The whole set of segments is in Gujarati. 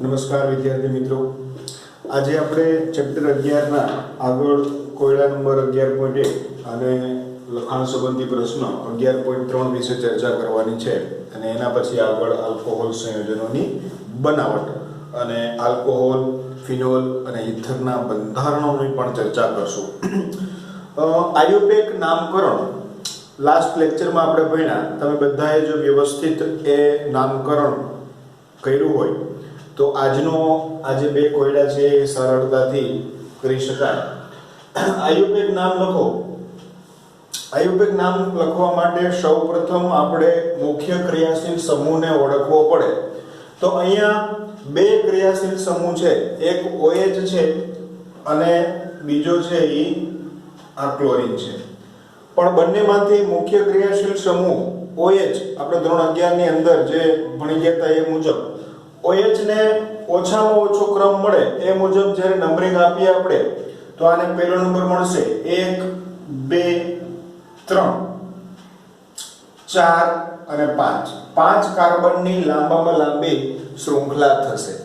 નમસ્કાર વિદ્યાર્થી મિત્રો, આજે આપણે ચેપ્ટર 11 ના આગળ કોયડા નંબર 11.1 અને લખાણ સંબંધી પ્રશ્ન 11.3 વિશે ચર્ચા કરવાની છે અને એના પછી આગળ આલ્કોહોલ સંયોજનોની બનાવટ અને આલ્કોહોલ, ફિનોલ અને ઇથરના બંધારણોની પણ ચર્ચા કરશું. આયુપેક નામકરણ લાસ્ટ લેક્ચરમાં આપણે ભણ્યા. તમે બધાએ જો વ્યવસ્થિત એ નામકરણ કર્યું હોય તો આજે બે કોયડા છે એ સરળતાથી કરી શકાય. આયુપેક નામ લખો. આયુપેક નામ લખવા માટે સૌપ્રથમ આપણે મુખ્ય ક્રિયાશીલ સમૂહને ઓળખવો પડે. તો અહીંયા બે ક્રિયાશીલ સમૂહ છે, એક OH છે અને બીજો છે એ આ ક્લોરીન છે. પણ બંનેમાંથી મુખ્ય ક્રિયાશીલ સમૂહ OH આપણે ધોરણ 11 ની અંદર જે ભણી ગયા હતા એ મુજબ OH ને ઓછામાં ઓછો ક્રમ મળે એ મુજબ જ્યારે નંબરિંગ આપીએ આપણે તો આને પહેલો નંબર મળશે 1 2 3 4 અને 5. 5 કાર્બનની લાંબામાં લાંબી શૃંખલા થશે.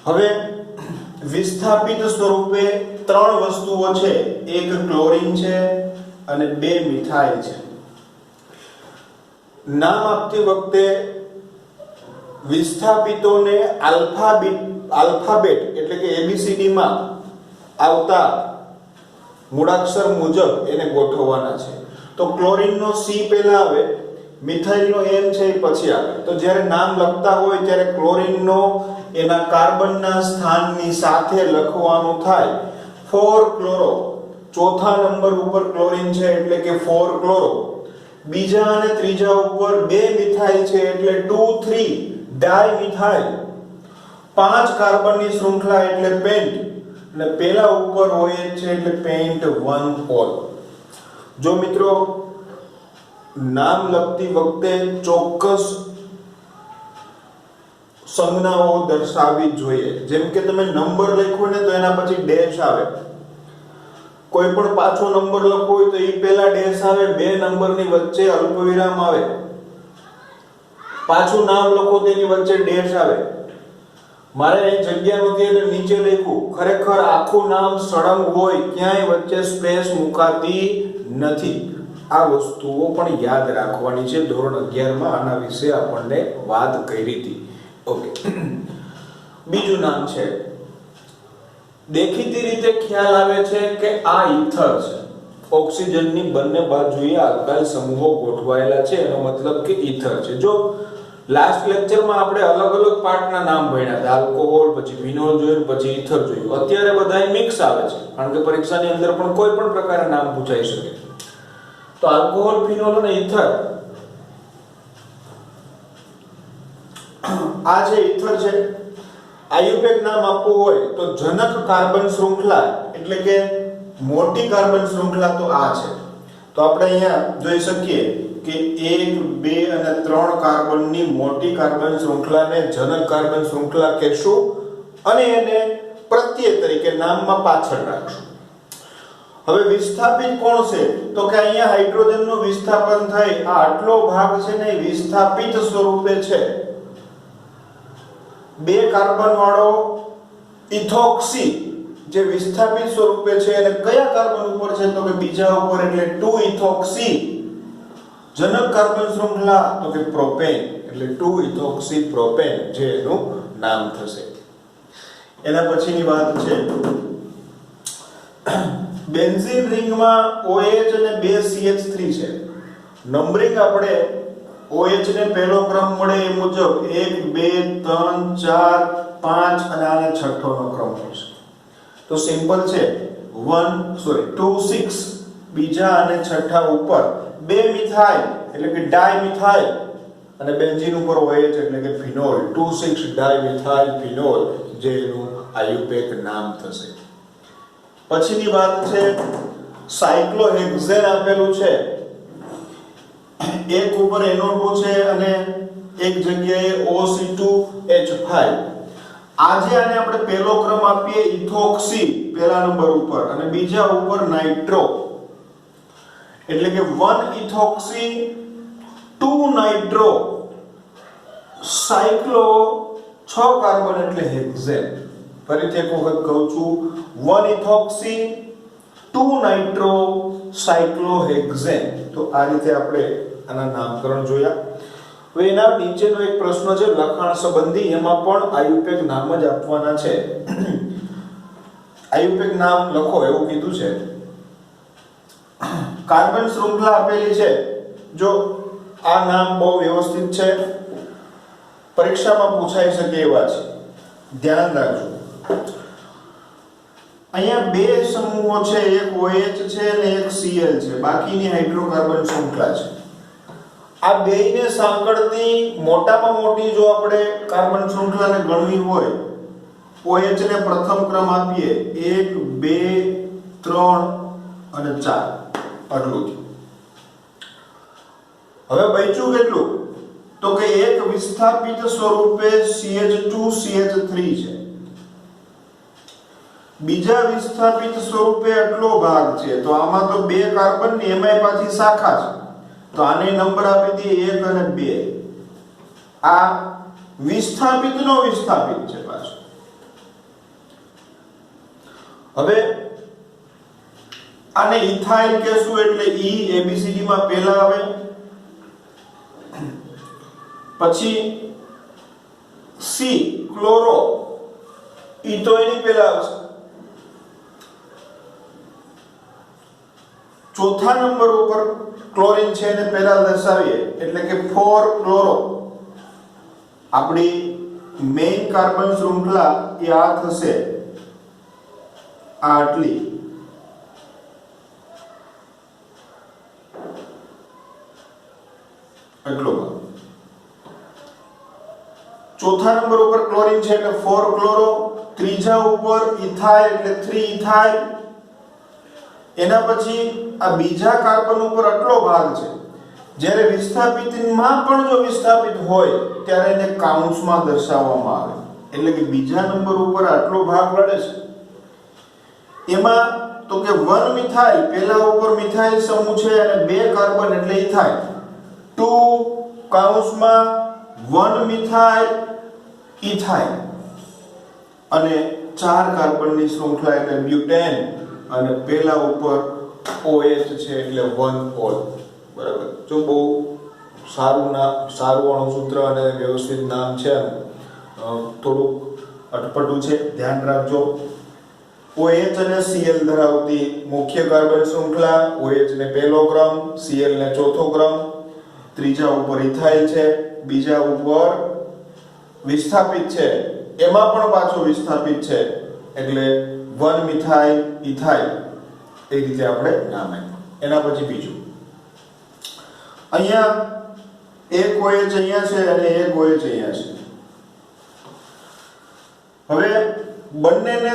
હવે વિસ્થાપિત સ્વરૂપે ત્રણ વસ્તુઓ છે, એક ક્લોરીન છે અને બે મિથાઇલ છે. નામ આપતી વખતે વિસ્થાપિતોને આલ્ફાબેટ એટલે કે ABCD માં આવતા મૂળાક્ષર મુજબ એને ગોઠવવાના છે. તો ક્લોરીનનો C પહેલા આવે, મિથાઇલનો M છે એ પછી આવે. તો જ્યારે નામ લખતા હોય ત્યારે ક્લોરીનનો એના કાર્બનના સ્થાનની સાથે લખવાનું થાય 4 ક્લોરો. ચોથા નંબર ઉપર ક્લોરીન છે એટલે કે 4 ક્લોરો. બીજા અને ત્રીજા ઉપર બે મિથાઇલ છે એટલે 2 3 ડાયમિથાઇલ. 5 કાર્બનની શૃંખલા એટલે પેન્ટ અને પેલા ઉપર OH છે એટલે પેન્ટ 1 ઓલ. જો મિત્રો નામ લખતી વખતે ચોક્કસ સંજ્ઞાઓ દર્શાવવી જોઈએ. જેમ કે તમે નંબર લખ્યો ને તો એના પછી ડેશ આવે. કોઈ પણ પાછો નંબર લખવો હોય તો એ પહેલા ડેશ આવે, બે નંબરની વચ્ચે અલ્પવિરામ આવે. પાછું નામ લખો તેની વચ્ચે ડેશ આવે. મારે અહીં જગ્યા નથી એટલે નીચે લખ્યું. ખરેખર આખું નામ સળંગ હોય, ક્યાંય વચ્ચે સ્પેસ મુકાતી નથી. આ વસ્તુઓ પણ યાદ રાખવાની છે. ધોરણ 11 માં આના વિશે આપણને વાત કરી હતી. ઓકે, બીજું નામ છે, દેખીતી રીતે ખ્યાલ આવે છે કે આ ઈથર છે. ઓક્સિજનની બંને બાજુએ આલ્કાઇલ સમૂહો ગોઠવાયેલા છે, એનો મતલબ કે ઈથર છે. જો લાસ્ટ લેક્ચરમાં આપણે અલગ અલગ પાર્ટના નામ ભણ્યા હતા, આલ્કોહોલ, પછી ફિનોલ જોયું, પછી ઈથર જોયું. અત્યારે બધાય મિક્સ આવે છે, કારણ કે પરીક્ષાની અંદર પણ કોઈ પણ પ્રકારના નામ પૂછાઈ શકે. તો આલ્કોહોલ, ફિનોલ અને ઈથર, આ જે ઈથર છે, આયુપેક નામ આપવું હોય તો જનક કાર્બન શૃંખલા એટલે કે મોટી કાર્બન શૃંખલા તો આ છે. તો આપણે અહીંયા જોઈ શકીએ કે 1 2 અને 3 કાર્બનની મોટી કાર્બન શૃંખલાને જનક કાર્બન શૃંખલા કહેશું અને એને પ્રત્યય તરીકે નામમાં પાછળ રાખશું. હવે વિસ્થાપિત કોણ છે? તો કે અહીંયા હાઇડ્રોજનનું વિસ્થાપન થાય. આ આટલો ભાગ છે ને વિસ્થાપિત સ્વરૂપે છે. બે કાર્બન વાળો ઇથોક્સી જે વિસ્થાપિત સ્વરૂપે છે અને કયા કાર્બન ઉપર છે? તો કે બીજા ઉપર એટલે 2 ઇથોક્સી. જનક કાર્બન શૃંખલા તો કે પ્રોપેન એટલે 2 ઇથોક્સી પ્રોપેન જે એનું નામ થશે. એના પછીની વાત છે બેન્ઝીન રિંગમાં OH અને 2 CH3 છે. નંબરિંગ આપણે OH ને પહેલો ક્રમ મળે એ મુજબ 1 2 3 4 5 અને આને છઠ્ઠોનો ક્રમ મળશે. તો સિમ્પલ છે 2 6 બીજા અને છઠ્ઠા ઉપર બે મિથાઇલ એટલે કે ડાયમિથાઇલ અને બેન્ઝીન ઉપર OH એટલે કે ફિનોલ. 2 6 ડાયમિથાઇલ ફિનોલ જે એનું આયુપેક નામ થશે. પછીની વાત છે સાયક્લોહેક્સેન આપેલું છે. એક ઉપર NO2 છે અને એક જગ્યાએ OC2H5. આજે આને આપણે પહેલો ક્રમ આપીએ ઇથોક્સી પહેલા નંબર ઉપર અને બીજા ઉપર નાઇટ્રો એટલે કે 1 ઇથોક્સી 2 નાઇટ્રો સાયક્લો 6 કાર્બન એટલે હેક્ઝેન. ફરીથી એક વખત કહું છું, 1 ઇથોક્સી 2 નાઇટ્રો સાયક્લોહેક્ઝેન. તો આ રીતે આપણે આના નામકરણ જોયા. હવે એના નીચેનો એક પ્રશ્ન છે લખાણ સંબંધી, એમાં પણ આયુપેક નામ જ આપવાના છે. આયુપેક નામ લખો એવું કીધું છે. કાર્બન શૃંખલા આપેલી છે. જો આ નામ બહુ વ્યવસ્થિત છે, પરીક્ષામાં પૂછાઈ શકે એવા છે, ધ્યાન રાખજો. અહીંયા બે સમૂહો છે, એક OH છે અને એક Cl છે, બાકીની હાઇડ્રોકાર્બન શૃંખલા છે. આ બેયને સાંકળતી મોટામાં મોટી જો આપણે કાર્બન શૃંખલાને ગણવી હોય, OH ને પ્રથમ ક્રમ આપીએ 1 2 3 અને 4 આટલું. હવે બચ્યું કેટલું? તો કે એક વિસ્થાપિત સ્વરૂપે CH2CH3 છે, બીજા વિસ્થાપિત સ્વરૂપે આટલો ભાગ છે. તો આમાં તો બે કાર્બન ની એમાંય પાછી શાખા છે, તો આને નંબર આપી દઈએ 1 અને 2. આ વિસ્થાપિતનો વિસ્થાપિત છે પાછો. હવે આને ઇથાઇલ કહેશું, એટલે E ABCD માં પહેલા આવે, પછી C ક્લોરો, ઈ તો એની પહેલા આવશે. ચોથા નંબર ઉપર ક્લોરીન છે એને પહેલા દર્શાવીએ, એટલે કે 4 ક્લોરો. આપણી મેઇન કાર્બન શૃંખલા એ આ થશે, આ આટલી. એટલો ચોથા નંબર ઉપર ક્લોરીન છે એટલે 4 ક્લોરો, ત્રીજા ઉપર ઇથાઇલ એટલે 3 ઇથાઇલ. એના પછી આ બીજા કાર્બન ઉપર આટલો ભાગ છે. જ્યારે વિસ્થાપિતમાં પણ જો વિસ્થાપિત હોય ત્યારે એને કાઉન્સમાં દર્શાવવામાં આવે, એટલે કે બીજા નંબર ઉપર આટલો ભાગ લડે છે. એમાં તો કે 1 મિથાઇલ, પહેલા ઉપર મિથાઇલ સમૂહ છે અને 2 કાર્બન એટલે ઇથાઇલ. 2 કાઉન્સમાં 1 મિથાઇલ ઇથાઇલ અને 4 કાર્બનની શૃંખલા એટલે બ્યુટેન, અને પહેલા ઉપર OH છે એટલે 1 ઓલ. બરાબર. જો બહુ સારું અણુસૂત્ર અને વ્યવસ્થિત નામ છે, થોડુંક અટપટું છે, ધ્યાન રાખજો. OH અને Cl ધરાવતી મુખ્ય કાર્બન શૃંખલા, OH ને પહેલો ક્રમ, Cl ને ચોથો ક્રમ, ત્રીજા ઉપર ઇથાઇલ છે, બીજા ઉપર વિસ્થાપિત છે, એમાં પણ પાછો વિસ્થાપિત છે એટલે 1 મિથાઇલ ઇથાઇલ. એ રીતે આપણે નામ આપ્યું. એના પછી બીજું, અહીંયા એક OH અહીંયા છે અને એક OH અહીંયા છે. હવે બંનેને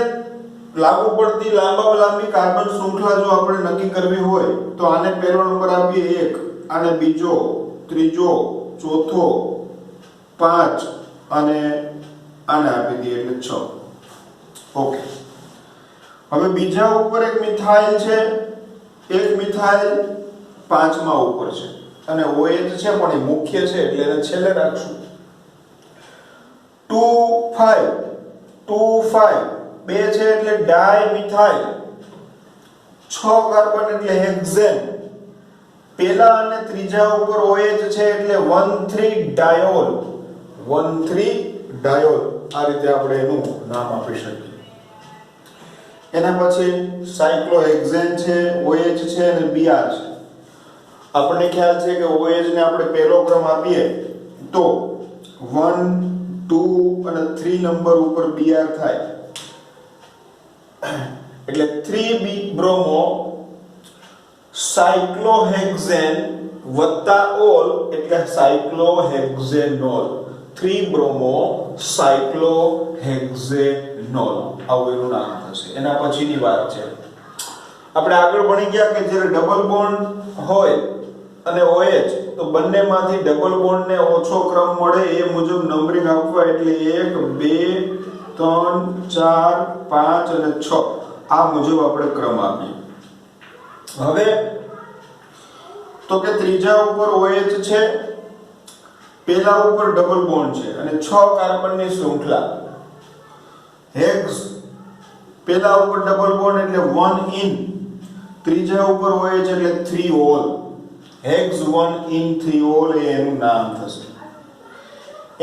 લાગુ પડતી લાંબી કાર્બન શૃંખલા જો આપણે નક્કી કરવી હોય તો આને પહેલો નંબર આપીએ 1, આને બીજો, ત્રીજો, ચોથો, 5 અને આને આપી દઈએ એટલે 6. ઓકે. હવે બીજા ઉપર એક મિથાઇલ છે, એક મિથાઇલ 5મા ઉપર છે અને OH છે પણ એ મુખ્ય છે એટલે એને છેલ્લે રાખશું. 2 5 બે છે એટલે ડાય મિથાઇલ, 6 કાર્બન એટલે હેક્ઝેન, પહેલા અને ત્રીજા ઉપર OH છે એટલે 1,3 ડાયોલ. 1,3 ડાયોલ. આ રીતે આપણે એનું નામ આપી શકીએ. એના પછી સાયક્લોહેક્ઝેન છે, OH છે અને Br છે. આપણને ખ્યાલ છે કે OH ને આપણે પહેલો ક્રમ આપીએ તો 1 2 અને 3 નંબર ઉપર Br થાય, એટલે 3 બ્રોમો સાયક્લોહેક્ઝેન વત્તા ઓલ એટલે સાયક્લોહેક્ઝેનોલ. 3 બ્રોમો સાયક્લોહેક્ઝેનોલ આવું એનું નામ થશે. એના પછીની વાત છે, આપણે આગળ ભણી ગયા કે જ્યારે ડબલ બોન્ડ હોય અને OH તો બંનેમાંથી ડબલ બોન્ડને ઓછો ક્રમ મળે એ મુજબ નંબરિંગ આપવા, એટલે 1 2 3 4 5 અને 6 આ મુજબ આપણે ક્રમ આપીએ. હવે તો કે ત્રીજા ઉપર OH છે પેલા ઉપર ડબલ બોન્ડ છે અને 6 કાર્બનની શૃંખલા, હેક્સ પેલા ઉપર ડબલ બોન્ડ એટલે 1 ઇન, ત્રીજા ઉપર હોય છે એટલે 3 ઓલ, હેક્સ 1 ઇન 3 ઓલ એ એનું નામ થશે.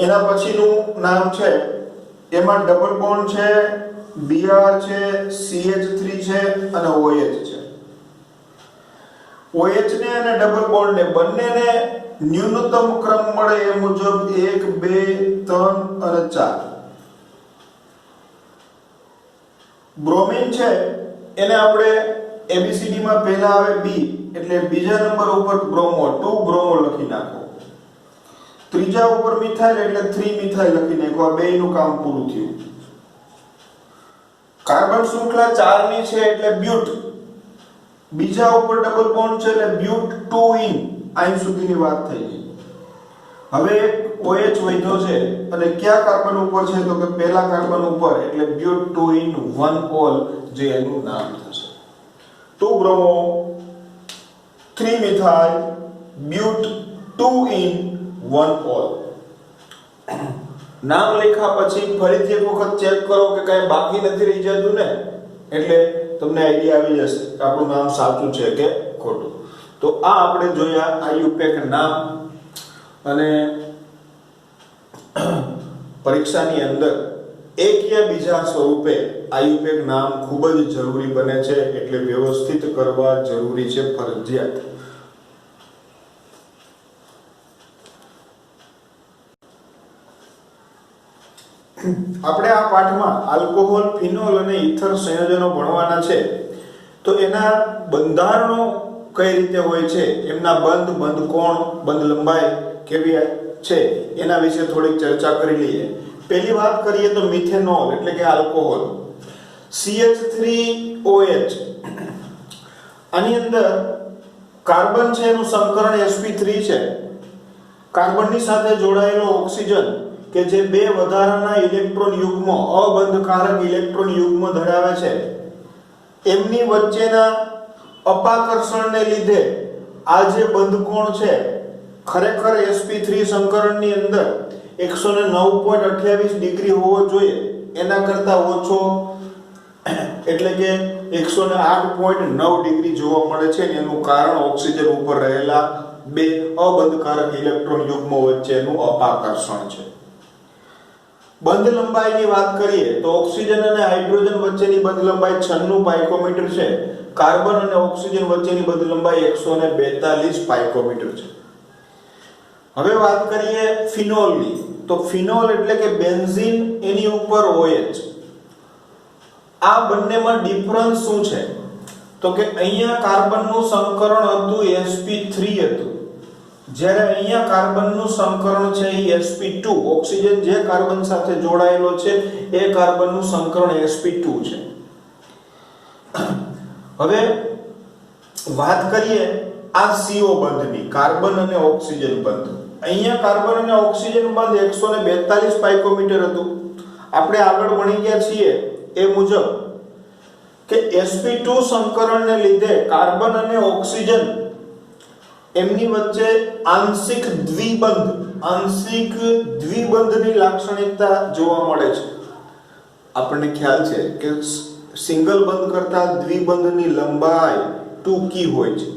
એના પછીનું નામ છે, એમાં ડબલ બોન્ડ છે, Br છે, CH3 છે અને OH છે. OH ને અને ડબલ બોન્ડ ને બંનેને ન્યૂનતમ ક્રમ મળે એ મુજબ 1 2 3 અને 4. બ્રોમિન છે એને આપણે ABCD માં પહેલા આવે B એટલે બીજા નંબર ઉપર બ્રોમો 2 બ્રોમો લખી નાખો. ત્રીજા ઉપર મિથાઇલ એટલે 3 મિથાઇલ લખી નાખો. આ બેયનું કામ પૂરું થયું. કાર્બન શૃંખલા 4 ની છે એટલે બ્યુટ, બીજા ઉપર ડબલ બોન્ડ છે એટલે બ્યુટ 2 ઇન, અહીં સુધીની વાત થઈ ગઈ. હવે OH વધ્યો છે અને કયા કાર્બન ઉપર છે તો કે પહેલા કાર્બન ઉપર એટલે બ્યુટ 2 ઇન 1 ઓલ જે એનું નામ થશે. 2 બ્રોમો 3 મિથાઇલ બ્યુટ 2 ઇન 1 ઓલ. નામ લખ્યા પછી ફરીથી એક વખત ચેક કરો કે કઈ બાકી નથી રહી જતું ને, એટલે તમને આઈડિયા આવી જશે કે આપણું નામ સાચું છે કે ખોટું. તો આ આપણે જોયા આયુપેક નામ, અને પરીક્ષાની અંદર એક યા બીજા સ્વરૂપે આયુપેક નામ ખૂબ જ જરૂરી બને છે, એટલે વ્યવસ્થિત કરવા જરૂરી છે, ફરજિયાત. આપણે આ પાઠમાં આલ્કોહોલ, ફિનોલ અને ઇથર સંયોજનો ભણવાના છે. તો એના બંધારણો કઈ રીતે હોય છે, એમના બંધ કોણ, બંધ લંબાઈ કેવી છે એના વિશે થોડીક ચર્ચા કરી લઈએ. પહેલી વાત કરીએ તો મિથેનોલ એટલે કે આલ્કોહોલ, CH3OH. આની અંદર કાર્બન છે એનું સંકરણ sp3 છે. કાર્બનની સાથે જોડાયેલો ઓક્સિજન કે જે બે વધારાના ઇલેક્ટ્રોન યુગ્મ, અબંધકારક ઇલેક્ટ્રોન યુગ્મ ધરાવે છે, એમની વચ્ચેના અપાકર્ષણને લીધે આ જે બંધકોણ છે ખરેખર sp3 સંકરણની અંદર 109.28 ડિગ્રી હોવો જોઈએ, એના કરતા ઓછો એટલે કે 108.9 ડિગ્રી જોવા મળે છે. એનું કારણ ઓક્સિજન ઉપર રહેલા બે અબંધકારક ઇલેક્ટ્રોન યુગ્મો વચ્ચેનું અપાકર્ષણ છે. બંધ લંબાઈની વાત કરીએ તો ઓક્સિજન અને હાઇડ્રોજન વચ્ચેની બંધ લંબાઈ 96 પાઇકોમીટર છે. કાર્બન અને ઓક્સિજન વચ્ચેની બંધ લંબાઈ 142 પાઇકોમીટર છે. હવે વાત કરીએ ફિનોલની, તો ફિનોલ એટલે કે બેન્ઝીન, એની ઉપર OH. આ બંનેમાં ડિફરન્સ શું છે તો કે અહીંયા કાર્બનનું સંકરણ હતું sp3 હતું, જ્યારે અહીંયા કાર્બનનું સંકરણ છે એ sp2, ઓક્સિજન જે કાર્બન સાથે જોડાયેલો છે એ કાર્બનનું સંકરણ sp2 છે. હવે વાત કરીએ આ CO બંધની, કાર્બન અને ઓક્સિજન બંધ. અહીંયા કાર્બન અને ઓક્સિજન બંધ 142 પાઇકોમીટર હતું. આપણે આગળ ભણી ગયા છીએ એ મુજબ કે sp2 સંકરણને લીધે કાર્બન અને ઓક્સિજન એમની વચ્ચે આંશિક દ્વિબંધની લાક્ષણિકતા જોવા મળે છે. આપણને ખ્યાલ છે કે સિંગલ બંધ કરતા દ્વિબંધની લંબાઈ ટૂંકી હોય છે,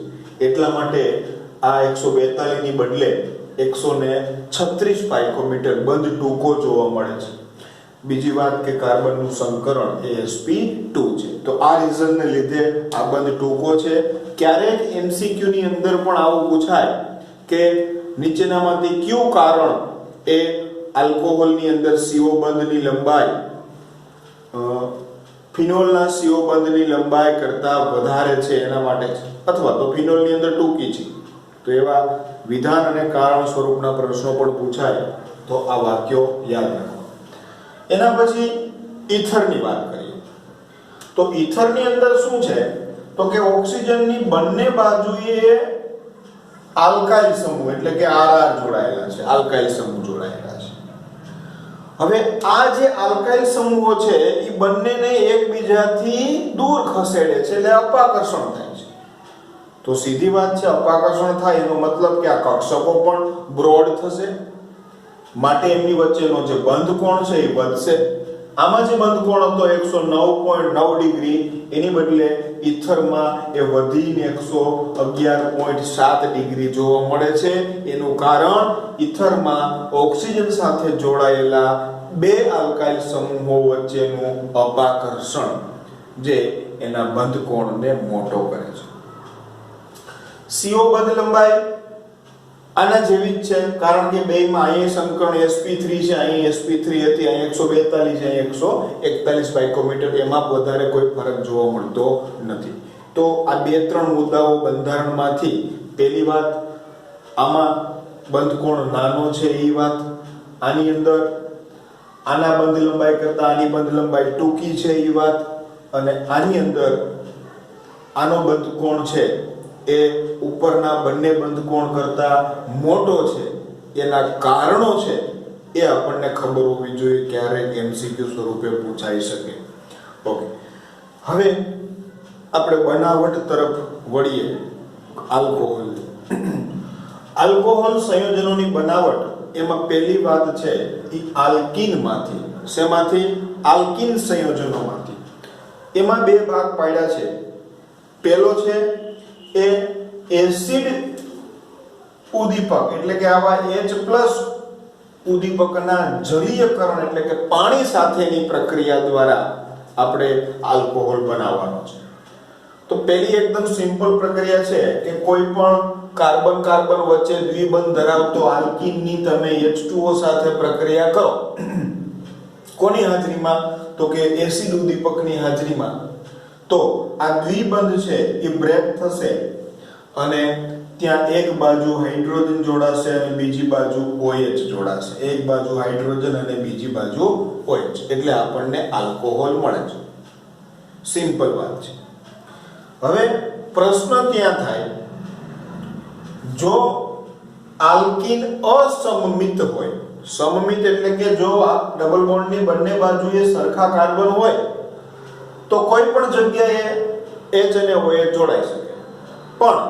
એટલા માટે આ 142 ની બદલે 136 પાઇકોમીટર બંધ ટૂંકો જોવા મળે છે. બીજી વાત કે કાર્બનનું સંકરણ એ sp2 છે, તો આ રીઝનને લીધે આ બંધ ટૂંકો છે. ક્યારેક MCQ ની અંદર પણ આવું પૂછાય કે નીચેનામાંથી કયું કારણ એ આલ્કોહોલની અંદર CO બંધની લંબાઈ ફિનોલના CO બંધની લંબાઈ કરતા વધારે છે એના માટે છે, અથવા તો ફિનોલની અંદર ટૂંકી છે. તો એવા વિધાન અને કારણ સ્વરૂપના પ્રશ્નો પણ પૂછાય તો આ વાક્યો યાદ રાખો. એના પછી ઇથરની વાત કરીએ તો ઇથરની અંદર શું છે તો કે ઓક્સિજનની બંને બાજુએ આલ્કાઇલ સમૂહ એટલે કે RR જોડાયેલા છે, આલ્કાઇલ સમૂહ જોડાયેલા છે. હવે આ જે આલ્કાઇલ સમૂહો છે એ બંનેને એકબીજાથી દૂર ખસેડે છે, એટલે અપાકર્ષણ થાય છે. તો સીધી વાત છે, અપાકર્ષણ થાય એનો મતલબ કે આ કક્ષકો પણ બ્રોડ થશે માટે એમની વચ્ચેનો જે બંધ કોણ છે એ વધશે. આમાં જે બંધ કોણ હતો 109.9 ડિગ્રી, એની બદલે ઈથરમાં એ વધીને 111.7 ડિગ્રી જોવા મળે છે. એનું કારણ ઈથરમાં ઓક્સિજન સાથે જોડાયેલા બે આલ્કાઇલ સમૂહો વચ્ચેનું અપાકર્ષણ જે એના બંધ કોણને મોટો કરે છે. CO બંધ લંબાઈ આના જેવી જ છે, કારણ કે બેયમાં અહીંયા સંકરણ sp3 છે, અહીં sp3 હતી, અહીં 142 છે, અહીં 141 પાઇકોમીટર, એમાં વધારે કોઈ ફરક જોવા મળતો નથી. તો આ બે ત્રણ મુદ્દાઓ બંધારણમાંથી, પહેલી વાત આમાં બંધ કોણ નાનો છે એ વાત, આની અંદર આના બંધ લંબાઈ કરતા આની બંધ લંબાઈ ટૂંકી છે એ વાત, અને આની અંદર આનો બંધ કોણ છે એ ઉપરના બંને બંધ કોણ કરતા મોટો છે, એના કારણો છે એ આપણને ખબર હોવી જોઈએ, ક્યારેક MCQ સ્વરૂપે પૂછાઈ શકે. ઓકે, હવે આપણે બનાવટ તરફ વળીએ. આલ્કોહોલ આલ્કોહોલ સંયોજનોની બનાવટ, એમાં પહેલી વાત છે એ આલ્કીનમાંથી. શેમાંથી? આલ્કીન સંયોજનોમાંથી. એમાં બે ભાગ પાડ્યા છે. પહેલો છે એ એસિડ ઉદ્દીપક, એટલે કે આવા H+ ઉદ્દીપકના જલીયકરણ એટલે કે પાણી સાથેની પ્રક્રિયા દ્વારા આપણે આલ્કોહોલ બનાવવાનો છે. તો પહેલી એકદમ સિમ્પલ પ્રક્રિયા છે કે કોઈ પણ કાર્બન કાર્બન વચ્ચે દ્વિબંધ ધરાવતો આલ્કીનની તમે H2O સાથે પ્રક્રિયા કરો. કોની હાજરીમાં? તો કે એસિડ ઉદ્દીપકની હાજરીમાં. તો આ દ્વિબંધ છે એ બ્રેક થશે અને ત્યાં એક બાજુ હાઇડ્રોજન જોડાશે અને બીજી બાજુ OH જોડાશે. એક બાજુ હાઇડ્રોજન અને બીજી બાજુ OH, એટલે આપણને આલ્કોહોલ મળે છે. સિમ્પલ વાત છે. હવે પ્રશ્ન ત્યાં થાય, જો આલ્કીન અસમમિત હોય, સમમિત એટલે કે જો આ ડબલ બોન્ડની બંને બાજુએ સરખા કાર્બન હોય તો કોઈ પણ જગ્યાએ H અને OH જોડાઈ શકે. પણ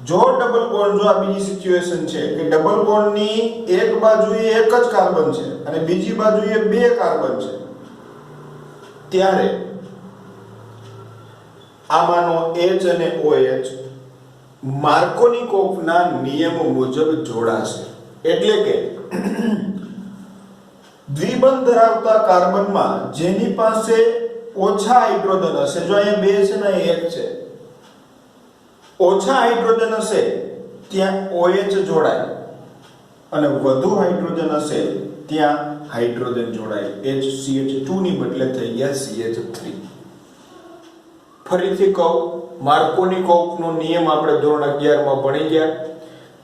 જો ડબલ બોન્ડ, જો આ બીજી સિચ્યુએશન છે કે ડબલ બોન્ડની એક બાજુએ એક જ કાર્બન છે અને બીજી બાજુએ બે કાર્બન છે, ત્યારે આમાંનો H અને OH માર્કોનિકોવના નિયમ મુજબ જોડાશે. એટલે કે દ્વિબંધ ધરાવતા કાર્બનમાં જેની પાસે ઓછા હાઇડ્રોજન હશે, જો અહીંયા બે છે ને એક છે, ઓછા હાઇડ્રોજન હશે ત્યાં OH જોડાય અને વધુ હાઇડ્રોજન હશે ત્યાં હાઇડ્રોજન જોડાય. HCH2 ની બદલે થઈ ગયા CH3. ફરીથી કહું, માર્કોનિકોવનો નિયમ આપણે ધોરણ 11 માં ભણી ગયા.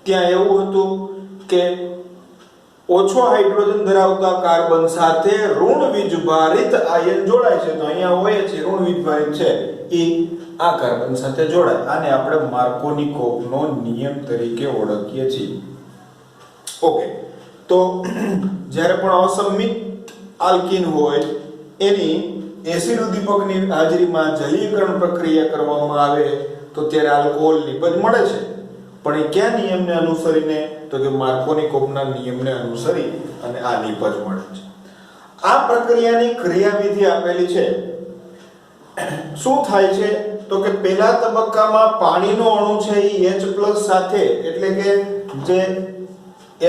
ત્યાં એવું હતું કે ઓછો હાઇડ્રોજન ધરાવતા કાર્બન સાથે ઋણ વીજભારિત આયન જોડાય છે. તો અહીંયા OH ઋણ વીજભારિત છે, એ આ કાર્બન સાથે જોડાય. આને આપણે માર્કોનિકોવનો નિયમ તરીકે ઓળખીએ છીએ. ઓકે, તો જ્યારે પણ અસમમિત આલ્કીન હોય એની એસિડ ઉદ્દીપકની હાજરીમાં જલીયકરણ પ્રક્રિયા કરવામાં આવે તો ત્યારે આલ્કોહોલ નિપજ મળે છે. પણ એ કયા નિયમને અનુસરીને? તો કે માર્કોનિકોવના નિયમને અનુસરી અને આ નિપજ મળે છે. આ પ્રક્રિયાની ક્રિયાવિધિ આપેલી છે. શું થાય છે? તો કે પહેલા તબક્કામાં પાણીનો અણુ છે એ H+ સાથે, એટલે કે જે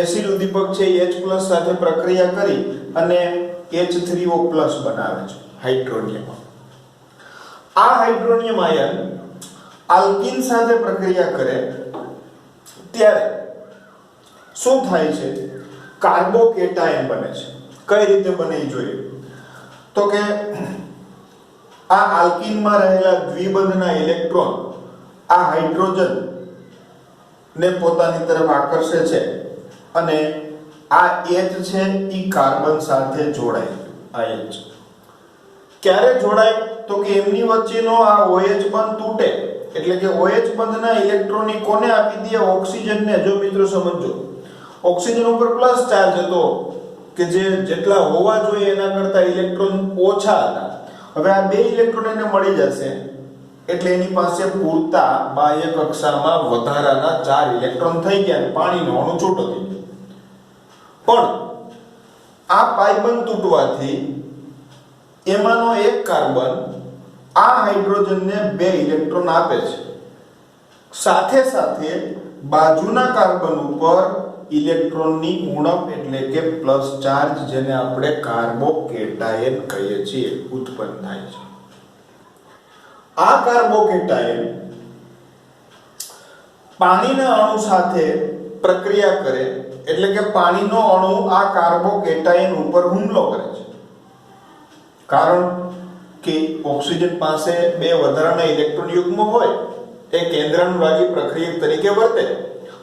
એસિડ ઉદ્દીપક છે એ H+ સાથે પ્રક્રિયા કરી અને H3O+ બનાવે છે, હાઇડ્રોનિયમ. આ હાઇડ્રોનિયમ આયન આલ્કીન સાથે પ્રક્રિયા કરે ત્યારે શું થાય છે? કાર્બોકેટાયન બને છે. કઈ રીતે બને એ જોઈએ. તો કે આ આલ્કીનમાં રહેલા દ્વિબંધના ઇલેક્ટ્રોન આ હાઇડ્રોજન ને પોતાની તરફ આકર્ષે છે અને આ H છે એ કાર્બન સાથે જોડાય. આ H ક્યારે જોડાય? તો કે એમની વચ્ચેનો આ OH બંધ તૂટે, એટલે કે OH બંધના ઇલેક્ટ્રોન કોને આપી દે? ઓક્સિજનને. જો મિત્રો સમજો, ઓક્સિજન ઉપર પ્લસ ચાર્જ હતો કે જે જેટલા હોવા જોઈએ એના કરતા ઇલેક્ટ્રોન ઓછા હતા. હવે આ બે ઇલેક્ટ્રોન એને મળી જશે એટલે એની પાસે પૂરતા બાહ્ય કક્ષામાં વધારાના 4 ઇલેક્ટ્રોન થઈ ગયા, પાણીનો અણુ છૂટો થઈ ગયો. પણ આ પાઈ બંધ તૂટવાથી એમાંનો એક કાર્બન આ હાઇડ્રોજનને 2 ઇલેક્ટ્રોન આપે છે, સાથે સાથે બાજુના કાર્બન ઉપર ઇલેક્ટ્રોનની ઉણપ એટલે કે પ્લસ ચાર્જ, જેને આપણે કાર્બોકેટાયન કહીએ છીએ, ઉત્પન્ન થાય છે. આ કાર્બોકેટાયન પાણીના અણુ સાથે પ્રક્રિયા કરે એટલે કે પાણીનો અણુ આ કાર્બોકેટાયન ઉપર હુમલો કરે છે, કારણ કે ઓક્સિજન પાસે 2 વધારાના ઇલેક્ટ્રોન યુગ્મ હોય, એ કેન્દ્રાનુરાગી પ્રક્રિયક તરીકે વર્તે,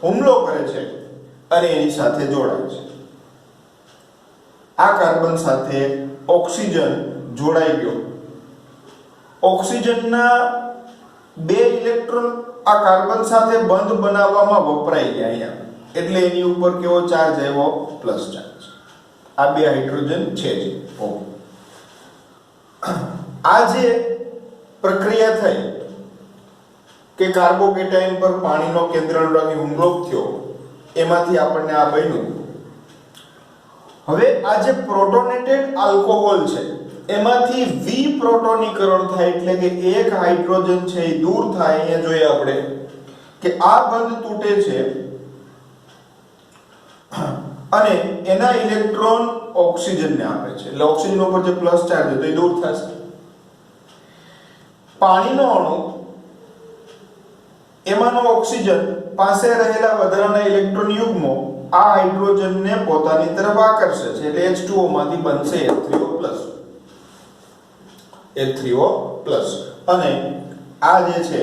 હુમલો કરે છે અને એની સાથે જોડાય છે. આ કાર્બન સાથે ઓક્સિજન જોડાઈ ગયો. ઓક્સિજનના 2 ઇલેક્ટ્રોન આ કાર્બન સાથે બંધ બનાવવામાં વપરાઈ ગયા અહીંયા, એટલે એની ઉપર કેવો ચાર્જ આવ્યો? Plus charge. આ 2 હાઇડ્રોજન છે જ. આ જે પ્રક્રિયા થઈ કે કાર્બોકેટાયન પર પાણીનો કેન્દ્રાનુરાગી હુમલો થયો, એમાંથી આપણને આ બન્યું. હવે આ જે પ્રોટોનેટેડ આલ્કોહોલ છે એમાંથી વિપ્રોટોનીકરણ થાય, એટલે કે એક હાઇડ્રોજન છે એ દૂર થાય. અહીંયા જોઈએ આપણે કે આ બંધ તૂટે છે અને એના ઇલેક્ટ્રોન ઓક્સિજનને આપે છે, એટલે ઓક્સિજન ઉપર જે પ્લસ ચાર્જ હતો એ દૂર થશે. પાણીનો અણુ એમાંનો ઓક્સિજન પાસે રહેલા વધારાના ઇલેક્ટ્રોન યુગ્મો આ હાઇડ્રોજનને પોતાની તરફ આકર્ષે છે, એટલે H2O માંથી બનશે H3O+. અને આ જે છે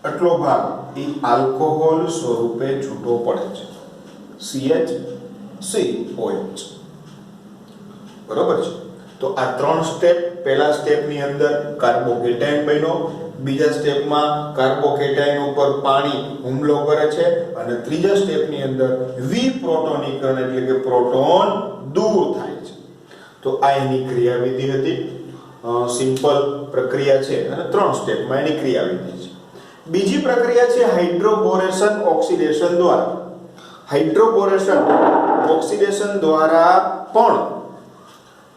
આટલો ભાગ એ આલ્કોહોલ સ્વરૂપે છૂટો પડે છે, CHCOH. બરોબર છે? તો આ 3 સ્ટેપ. પહેલા સ્ટેપની અંદર કાર્બોકેટાયન બન્યો, બીજા સ્ટેપમાં કાર્બોકેટાયન ઉપર પાણી હુમલો કરે છે, અને ત્રીજા સ્ટેપની અંદર વિપ્રોટોનીકરણ એટલે કે પ્રોટોન દૂર થાય છે. તો આ એની ક્રિયાવિધિ હતી. સિમ્પલ પ્રક્રિયા છે અને 3 સ્ટેપમાં એની ક્રિયાવિધિ છે. બીજી પ્રક્રિયા છે હાઇડ્રોબોરેશન ઓક્સિડેશન દ્વારા. હાઇડ્રોબોરેશન ઓક્સિડેશન દ્વારા પણ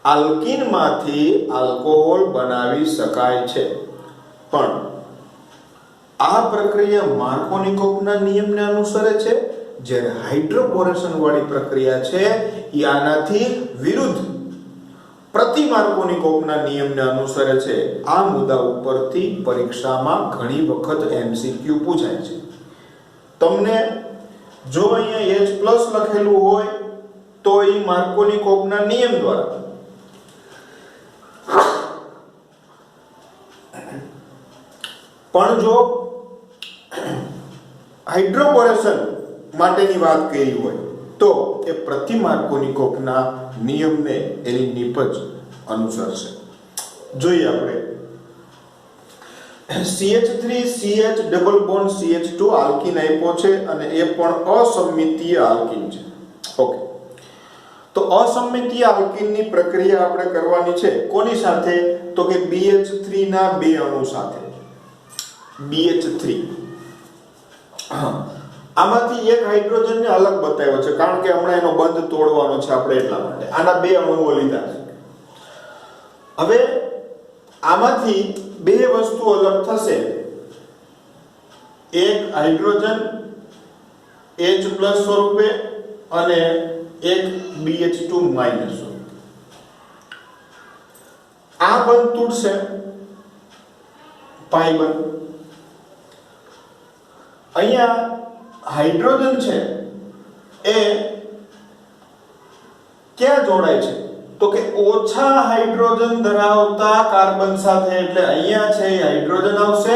આલ્કીનમાંથી આલ્કોહોલ બનાવી શકાય છે, પણ આ પ્રક્રિયા માર્કોનિકોવના નિયમને અનુસરે છે, જ્યારે હાઇડ્રોબોરેશન વાળી પ્રક્રિયા છે એ આનાથી વિરુદ્ધ પ્રતિ માર્કોનિકોવના નિયમને અનુસરે છે. આ મુદ્દા ઉપરથી પરીક્ષામાં ઘણી વખત MCQ પૂછાય છે. તમને જો અહીંયા H+ લખેલું હોય તો એ માર્કોનિકોવના નિયમ દ્વારા, પણ જો હાઇડ્રોબોરેશન માટેની વાત કરી હોય તો એ પ્રતિ માર્કોનિકોવના નિયમને એની નિપજ અનુસરશે. જોઈએ આપણે CH3CH double bond CH2 alkene આપ્યો છે અને એ પણ અસંમિતીય આલ્કીન છે. ઓકે, તો અસંમિતીય આલ્કીનની પ્રક્રિયા આપણે કરવાની છે કોની સાથે? તો કે BH3 ના 2 અણુ સાથે. BH3 આમાંથી એક હાઇડ્રોજનને અલગ બતાવ્યો છે, કારણ કે હમણાં એનો બંધ તોડવાનો છે આપણે, એટલા માટે આના 2 અણુઓ લીધા છે. હવે આમાંથી 2 વસ્તુ અલગ થશે. એક હાઇડ્રોજન H+ સ્વરૂપે અને એક BH2- સ્વરૂપે. આ બંધ તૂટશે, પાઈ બંધ. અહીંયા હાઇડ્રોજન છે એ ક્યાં જોડાય છે? તો કે ઓછા હાઇડ્રોજન ધરાવતા કાર્બન સાથે, એટલે અહીંયા છે એ હાઇડ્રોજન આવશે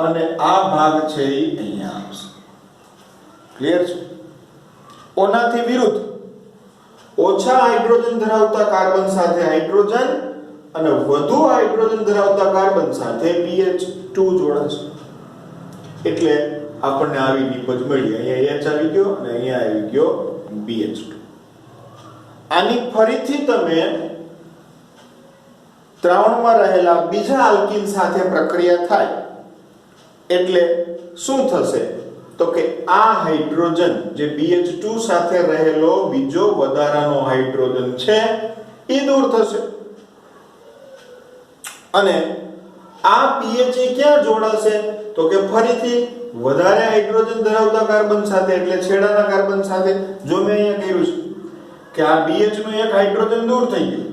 અને આ ભાગ છે એ અહીંયા આવશે. ક્લિયર છે? ઓનાથી વિરુદ્ધ ઓછા હાઇડ્રોજન ધરાવતા કાર્બન સાથે હાઇડ્રોજન અને વધુ હાઇડ્રોજન ધરાવતા કાર્બન સાથે BH2 જોડાશે, એટલે આપણને આવી નિપજ મળી. અહીંયા H આવી ગયો અને અહીંયા આવી ગયો BH2. આની ફરીથી તમે દ્રાવણમાં રહેલા બીજા આલ્કીન સાથે પ્રક્રિયા થાય એટલે શું થશે? તો કે આ હાઇડ્રોજન જે BH2 સાથે રહેલો બીજો વધારાનો હાઇડ્રોજન છે એ દૂર થશે અને આ pH ક્યાં જોડાશે તો કે ફરીથી વધારે હાઇડ્રોજન ધરાવતા કાર્બન સાથે એટલે છેડાના કાર્બન સાથે. જો મેં અહીંયા કર્યું છે કે આ BH નો એક હાઇડ્રોજન દૂર થઈ ગયો,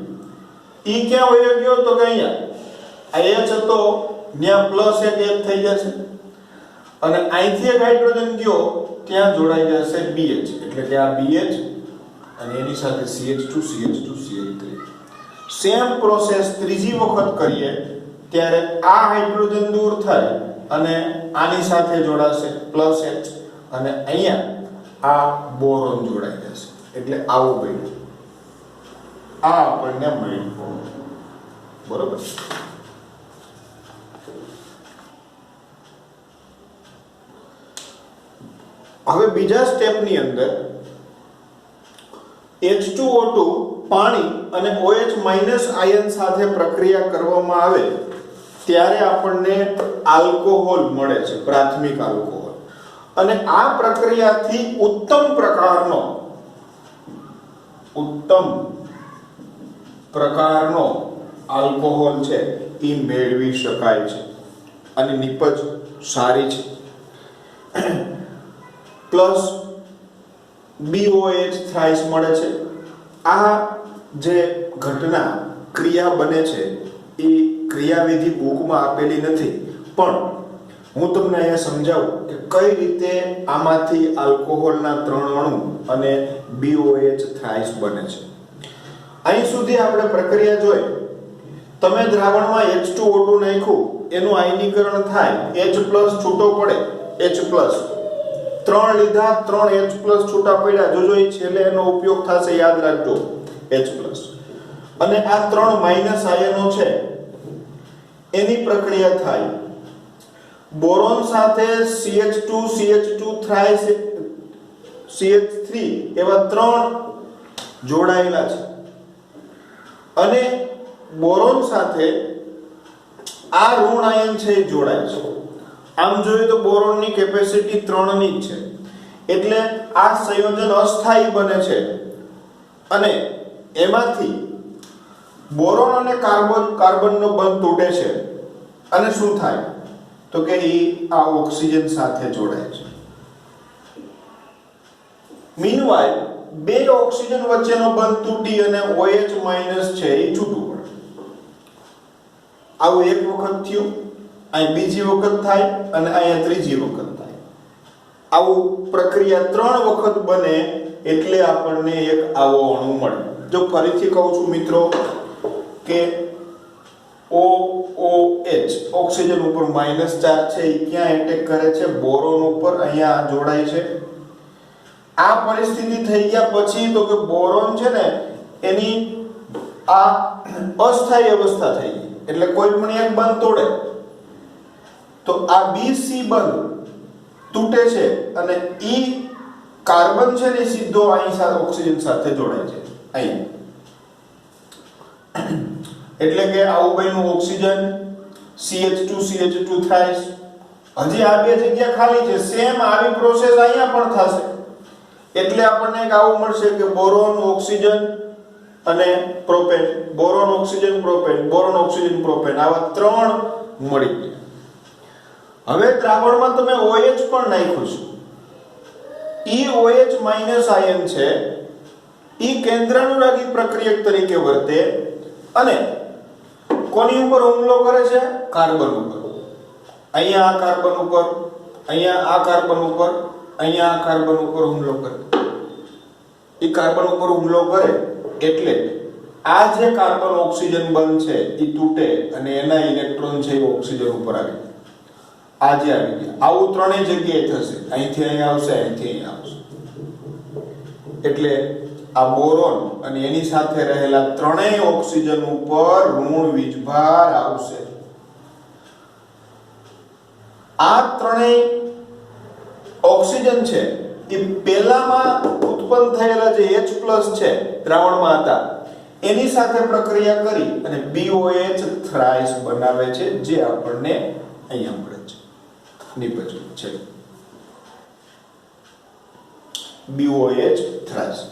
ઈ ક્યાં વયો ગયો તો કે અહીંયા આ H હતો ત્યાં પ્લસ એક H થઈ જશે અને અહીંથી એક હાઇડ્રોજન ગયો ત્યાં જોડાઈ જશે BH એટલે કે આ BH અને એની સાથે CH2 CH2 CH3. Same process ત્રીજી વખત કરીએ ત્યારે આ હાઇડ્રોજન દૂર થાય અને આની સાથે જોડાશે પ્લસ H અને અહીંયા આ બોરોન જોડાઈ જશે એટલે આવું બન્યું. આ આપણને મળ્યું. બરોબર. હવે બીજા સ્ટેપની અંદર H2O2 પાણી અને OH- આયન સાથે પ્રક્રિયા કરવામાં આવે ત્યારે આપણને આલ્કોહોલ મળે છે, પ્રાથમિક આલ્કોહોલ. અને આ પ્રક્રિયાથી ઉત્તમ પ્રકારનો આલ્કોહોલ છે એ મેળવી શકાય છે અને નિપજ સારી છે. પ્લસ BOH થ્રાઇસ મળે છે. આ જે ઘટના ક્રિયા બને છે એ ક્રિયાવિધિ બુકમાં આપેલી નથી, પણ હું તમને અહીંયા સમજાવું કે કઈ રીતે આમાંથી આલ્કોહોલના 3 અણુ અને BOH થ્રાઇસ બને છે. અહીં સુધી આપણે પ્રક્રિયા જોઈ. તમે દ્રાવણમાં H2O2 નાખ્યું, એનું આયનીકરણ થાય, H+ છૂટો પડે, H+. 3 લીધા, 3 H+ છૂટા પડ્યા. જોજો એ છેલ્લે એનો ઉપયોગ થશે, યાદ રાખજો, H+. અને આ 3 માઈનસ આયનો છે એની પ્રક્રિયા થાય. બોરોન સાથે CH2 CH2 થ્રાઇસ CH3 એવા 3 જોડાયેલા છે અને બોરોન સાથે આ ઋણ આયન છે એ જોડાય છે. આમ જોઈએ તો બોરોનની કેપેસિટી 3 ની જ છે એટલે આ સંયોજન અસ્થાયી બને છે અને એમાંથી બોરોન અને કાર્બનનો બંધ તૂટે છે અને શું થાય તો કે આ ઓક્સિજન સાથે જોડાય છે. મીનવાઇલ બે ઓક્સિજન વચ્ચેનો બંધ તૂટી અને OH- છે એ છૂટું પડે. આવું એક વખત થયું, અહીં બીજી વખત થાય અને અહીંયા ત્રીજી વખત થાય. આવું પ્રક્રિયા 3 વખત બને એટલે આપણને એક આવો અણુ મળે. જો ફરીથી કહું છું મિત્રો કે OOH ઓક્સિજન ઉપર માઈનસ ચાર્જ છે એ ક્યાં એટેક કરે છે? બોરોન ઉપર. અહીંયા જોડાય છે. આ પરિસ્થિતિ થઈ ગયા પછી તો કે બોરોન છે ને એની આ અસ્થાયી અવસ્થા થઈ ગઈ એટલે કોઈ પણ એક બંધ તોડે તો આ BC બંધ તૂટે છે અને ઈ કાર્બન છે ને સીધો અહીં સાથે ઓક્સિજન સાથે જોડાય છે અહીં. એટલે કે આવું બન્યું ઓક્સિજન CH2 CH2 થાય. હજી આ બે જગ્યા ખાલી છે. સેમ આવી પ્રોસેસ અહીંયા પણ થશે એટલે આપણને એક આવું મળશે કે બોરોન ઓક્સિજન અને propane, boron oxygen propane, boron oxygen propane, આવા 3 મળી ગયા. હવે દ્રાવણમાં તમે OH પણ નાખ્યું છે. ઈ OH- આયન છે ઈ કેન્દ્રાનુરાગી પ્રક્રિયક તરીકે વર્તે અને કોની ઉપર હુમલો કરે છે? કાર્બન ઉપર. અહીંયા આ કાર્બન ઉપર, અહીંયા આ કાર્બન ઉપર, અહીંયા આ કાર્બન ઉપર હુમલો કરે. ઈ કાર્બન ઉપર હુમલો કરે એટલે આ જે કાર્બન ઓક્સિજન બંધ છે ઈ તૂટે અને એના ઇલેક્ટ્રોન છે એ ઓક્સિજન ઉપર આવી જાય. આજે આવી ગયા. આવું 3 જગ્યાએ થશે. અહીંથી અહીંયા આવશે, અહીંથી અહીંયા આવશે. એટલે આ બોરોન અને એની સાથે રહેલા 3 ઓક્સિજન ઉપર ઋણ વીજભાર આવશે. આ 3 ઓક્સિજન છે એ પહેલામાં ઉત્પન્ન થયેલા જે H+ છે દ્રાવણમાં હતા એની સાથે પ્રક્રિયા કરી અને BOH થ્રાઇસ બનાવે છે જે આપણને અહીંયા મળે છે, નિપજ છે. BOH thrice.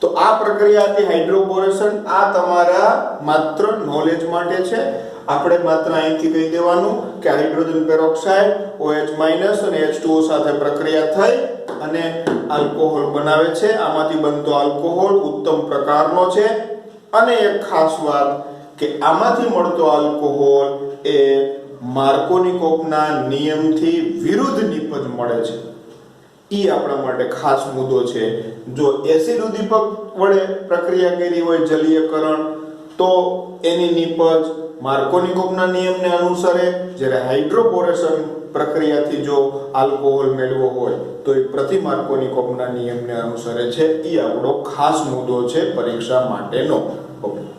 તો આ પ્રક્રિયા હતી હાઇડ્રોબોરેશન. આ તમારા માત્ર નોલેજ માટે છે. આપણે માત્ર અહીંથી કહી દેવાનું કે હાઇડ્રોજન પેરોક્સાઇડ OH- અને H2O સાથે પ્રક્રિયા થઈ અને આલ્કોહોલ બનાવે છે. આમાંથી બનતો આલ્કોહોલ ઉત્તમ પ્રકારનો છે. અને એક ખાસ વાત કે આમાંથી મળતો આલ્કોહોલ એ માર્કોનિકોવના નિયમથી વિરુદ્ધ નિપજ મળે છે. ઈ આપણા માટે ખાસ મુદ્દો છે. જો એસિડ ઉદ્દીપક વડે પ્રક્રિયા કરી હોય જલીયકરણ તો એની નિપજ માર્કોનિકોવના નિયમને અનુસરે, જ્યારે હાઇડ્રોબોરેશન પ્રક્રિયાથી જો આલ્કોહોલ મેળવો હોય તો એ પ્રતિ માર્કોનિકોવના નિયમને અનુસરે છે. ઈ આપણો ખાસ મુદ્દો છે પરીક્ષા માટેનો. ઓકે.